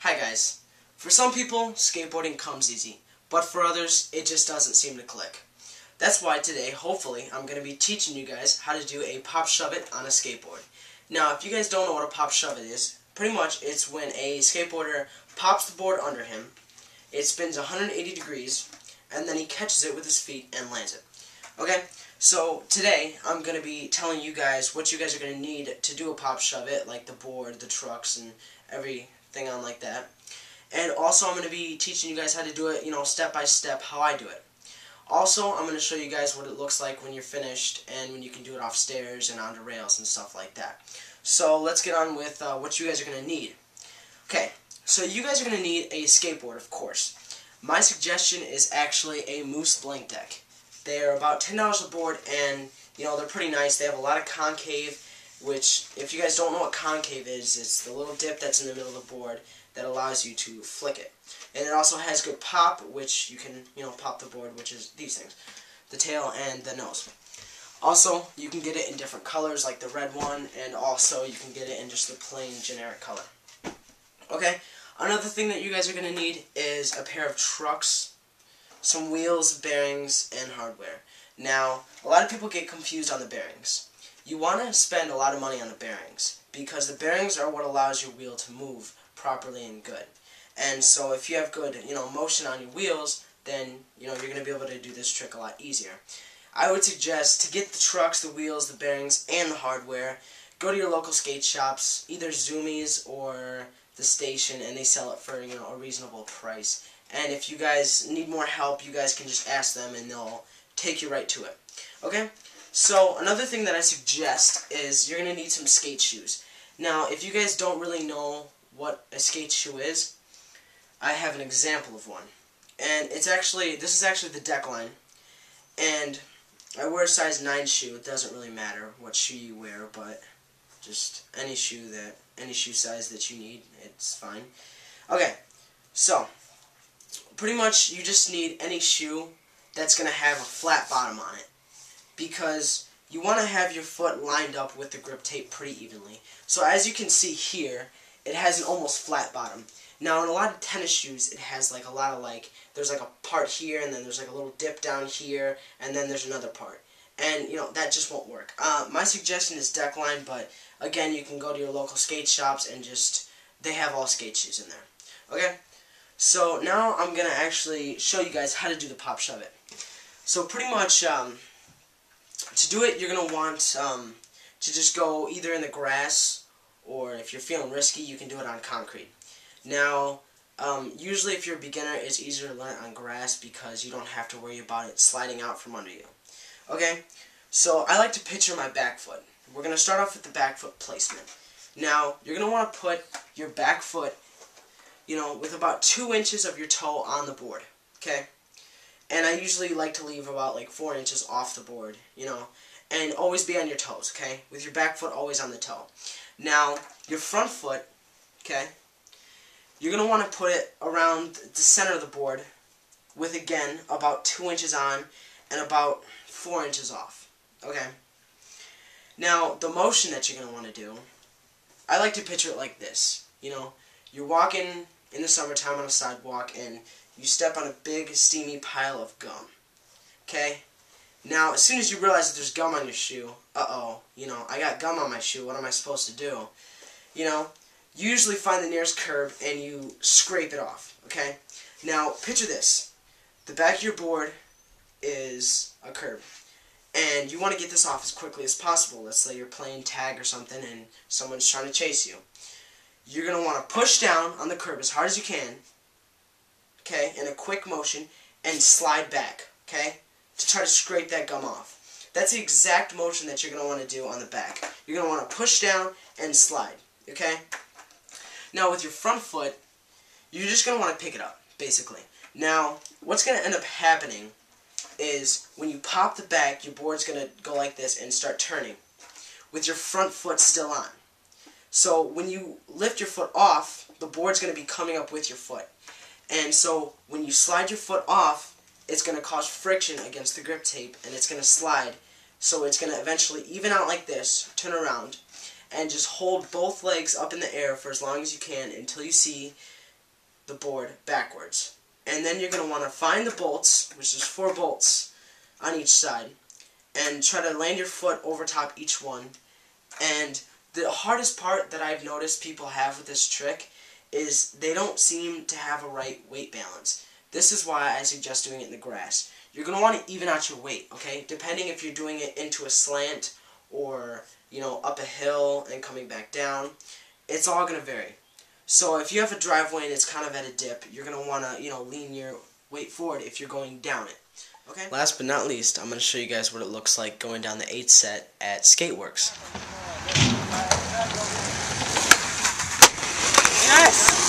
Hi guys. For some people, skateboarding comes easy, but for others, it just doesn't seem to click. That's why today, hopefully, I'm going to be teaching you guys how to do a pop shuvit on a skateboard. Now, if you guys don't know what a pop shuvit is, pretty much it's when a skateboarder pops the board under him, it spins 180 degrees, and then he catches it with his feet and lands it. Okay, so today I'm going to be telling you guys what you guys are going to need to do a pop shuvit, like the board, the trucks, and everything on like that. And also I'm going to be teaching you guys how to do it, step by step, how I do it. Also, I'm going to show you guys what it looks like when you're finished and when you can do it off stairs and onto rails and stuff like that. So let's get on with what you guys are going to need. Okay, so you guys are going to need a skateboard, of course. My suggestion is actually a Moose blank deck. They're about $10 a board, and they're pretty nice. They have a lot of concave, which, if you guys don't know what concave is, it's the little dip that's in the middle of the board that allows you to flick it. And it also has good pop, which you can, pop the board, which is these things, the tail and the nose. Also, you can get it in different colors, like the red one, and also you can get it in just the plain generic color. Okay, another thing that you guys are going to need is a pair of trucks, some wheels, bearings, and hardware. Now, a lot of people get confused on the bearings. You want to spend a lot of money on the bearings, because the bearings are what allows your wheel to move properly and good. And so if you have good, motion on your wheels, then, you're going to be able to do this trick a lot easier. I would suggest to get the trucks, the wheels, the bearings, and the hardware, go to your local skate shops, either Zoomies or the station, and they sell it for, a reasonable price. And if you guys need more help, you guys can just ask them and they'll take you right to it. Okay? So another thing that I suggest is you're going to need some skate shoes. Now, if you guys don't really know what a skate shoe is, I have an example of one. And this is actually the deck line. And I wear a size 9 shoe. It doesn't really matter what shoe you wear, but just any shoe size that you need, it's fine. Okay, so pretty much you just need any shoe that's going to have a flat bottom on it, because you want to have your foot lined up with the grip tape pretty evenly. So as you can see here, it has an almost flat bottom. Now in a lot of tennis shoes, it has like a lot of there's like a part here, and then there's like a little dip down here, and then there's another part. And, that just won't work. My suggestion is deck line, but again, you can go to your local skate shops and they have all skate shoes in there. Okay? So now I'm going to actually show you guys how to do the pop shuvit. So pretty much, to do it, you're going to want to just go either in the grass, or if you're feeling risky, you can do it on concrete. Now, usually if you're a beginner, it's easier to learn it on grass because you don't have to worry about it sliding out from under you. Okay, so I like to picture my back foot. We're going to start off with the back foot placement. Now, you're going to want to put your back foot, with about 2 inches of your toe on the board, okay? And I usually like to leave about 4 inches off the board, and always be on your toes, okay? With your back foot always on the toe. Now, your front foot, okay, you're going to want to put it around the center of the board with, again, about 2 inches on and about 4 inches off, okay? Now, the motion that you're going to want to do, I like to picture it like this. You're walking in the summertime on a sidewalk, and you step on a big, steamy pile of gum, okay? Now, as soon as you realize that there's gum on your shoe, I got gum on my shoe, what am I supposed to do? You usually find the nearest curb and you scrape it off, okay? Now, picture this. The back of your board is a curb, and you want to get this off as quickly as possible. Let's say you're playing tag or something and someone's trying to chase you. You're going to want to push down on the curb as hard as you can, okay, in a quick motion, and slide back, okay, to try to scrape that gum off. That's the exact motion that you're going to want to do on the back. You're going to want to push down and slide, okay? Now with your front foot, you're just going to want to pick it up, basically. Now, what's going to end up happening is when you pop the back, your board's going to go like this and start turning with your front foot still on. So when you lift your foot off, the board's going to be coming up with your foot. And so when you slide your foot off, it's going to cause friction against the grip tape, and it's going to slide. So it's going to eventually even out like this, turn around, and just hold both legs up in the air for as long as you can until you see the board backwards. And then you're going to want to find the bolts, which is 4 bolts on each side, and try to land your foot over top each one. And the hardest part that I've noticed people have with this trick is they don't seem to have a right weight balance. This is why I suggest doing it in the grass. You're going to want to even out your weight, okay? Depending if you're doing it into a slant or, you know, up a hill and coming back down, it's all going to vary. So if you have a driveway and it's kind of at a dip, you're going to want to, you know, lean your weight forward if you're going down it. Okay? Last but not least, I'm going to show you guys what it looks like going down the 8th set at Skateworks. Yes!